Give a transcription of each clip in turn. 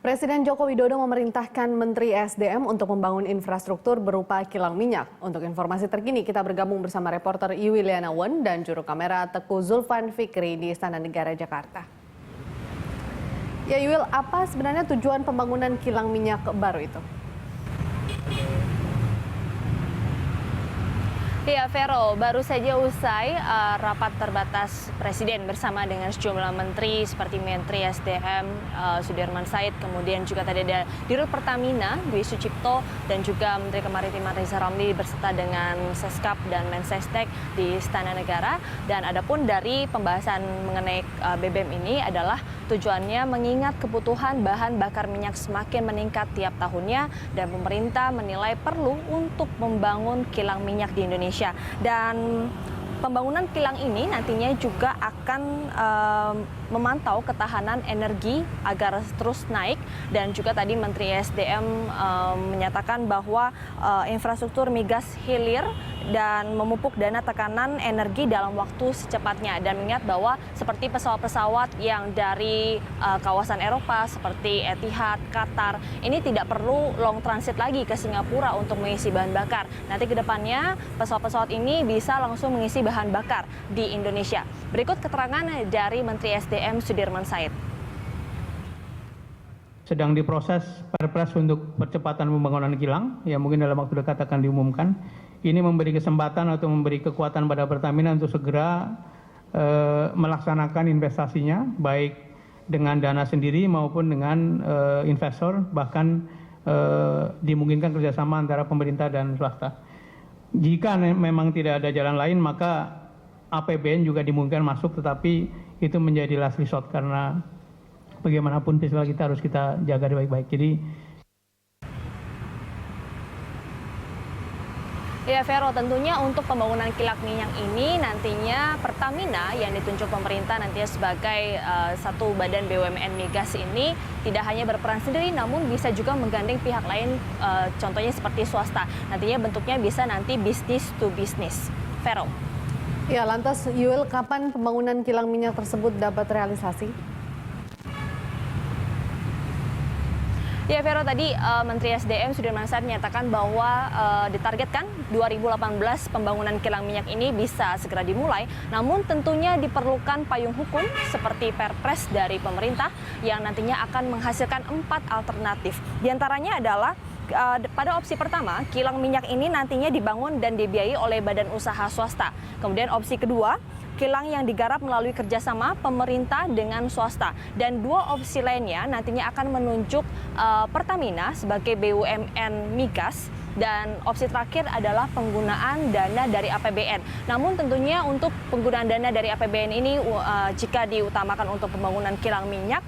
Presiden Joko Widodo memerintahkan Menteri SDM untuk membangun infrastruktur berupa kilang minyak. Untuk informasi terkini, kita bergabung bersama reporter Iwi Lianawan dan juru kamera Teguh Zulfan Fikri di Istana Negara, Jakarta. Ya Iwil, apa sebenarnya tujuan pembangunan kilang minyak baru itu? Ya, Vero, baru saja usai rapat terbatas Presiden bersama dengan sejumlah menteri seperti Menteri SDM Sudirman Said, kemudian juga tadi ada Dirut Pertamina Dwi Sucipto dan juga Menteri Kemaritiman Riza Ramli berserta dengan Seskap dan Mensesnek di Istana Negara. Dan adapun dari pembahasan mengenai BBM ini adalah tujuannya mengingat kebutuhan bahan bakar minyak semakin meningkat tiap tahunnya dan pemerintah menilai perlu untuk membangun kilang minyak di Indonesia. Dan pembangunan kilang ini nantinya juga akan memantau ketahanan energi agar terus naik, dan juga tadi Menteri SDM menyatakan bahwa infrastruktur migas hilir dan memupuk dana tekanan energi dalam waktu secepatnya, dan mengingat bahwa seperti pesawat-pesawat yang dari kawasan Eropa seperti Etihad, Qatar ini tidak perlu long transit lagi ke Singapura untuk mengisi bahan bakar. Nanti ke depannya pesawat-pesawat ini bisa langsung mengisi bahan bakar di Indonesia. Berikut keterangan dari Menteri SDM Sudirman Said. Sedang diproses Perpres untuk percepatan pembangunan kilang, yang mungkin dalam waktu dekat akan diumumkan. Ini memberi kesempatan atau memberi kekuatan pada Pertamina untuk segera melaksanakan investasinya, baik dengan dana sendiri maupun dengan investor, bahkan dimungkinkan kerjasama antara pemerintah dan swasta. Jika memang tidak ada jalan lain, maka APBN juga dimungkinkan masuk, tetapi itu menjadi last resort karena bagaimanapun fiskal kita harus kita jaga baik-baik. Jadi ya, Vero, tentunya untuk pembangunan kilang minyak ini nantinya Pertamina yang ditunjuk pemerintah nantinya sebagai satu badan BUMN migas ini tidak hanya berperan sendiri, namun bisa juga menggandeng pihak lain, contohnya seperti swasta. Nantinya bentuknya bisa nanti bisnis to bisnis. Vero. Ya, lantas Iwil, kapan pembangunan kilang minyak tersebut dapat realisasi? Ya, Vero, tadi Menteri SDM Sudirman Said menyatakan bahwa ditargetkan 2018 pembangunan kilang minyak ini bisa segera dimulai, namun tentunya diperlukan payung hukum seperti Perpres dari pemerintah yang nantinya akan menghasilkan 4 alternatif. Di antaranya adalah pada opsi pertama, kilang minyak ini nantinya dibangun dan dibiayai oleh badan usaha swasta. Kemudian opsi kedua, kilang yang digarap melalui kerjasama pemerintah dengan swasta. Dan 2 opsi lainnya nantinya akan menunjuk Pertamina sebagai BUMN migas. Dan opsi terakhir adalah penggunaan dana dari APBN. Namun tentunya untuk penggunaan dana dari APBN ini jika diutamakan untuk pembangunan kilang minyak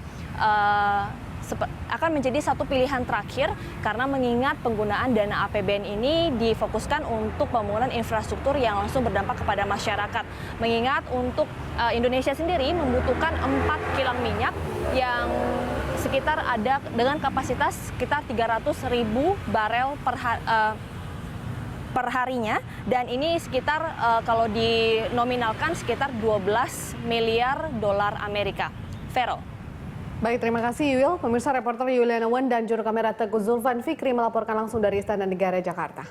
akan menjadi satu pilihan terakhir, karena mengingat penggunaan dana APBN ini difokuskan untuk pembangunan infrastruktur yang langsung berdampak kepada masyarakat. Mengingat untuk Indonesia sendiri membutuhkan 4 kilang minyak yang sekitar ada dengan kapasitas sekitar 300.000 barel per harinya, dan ini sekitar kalau dinominalkan sekitar 12 miliar dolar Amerika. Vero. Baik, terima kasih Iwil. Pemirsa, reporter Iwi Lianawan dan juru kamera Teguh Zulfan Fikri melaporkan langsung dari Istana Negara, Jakarta.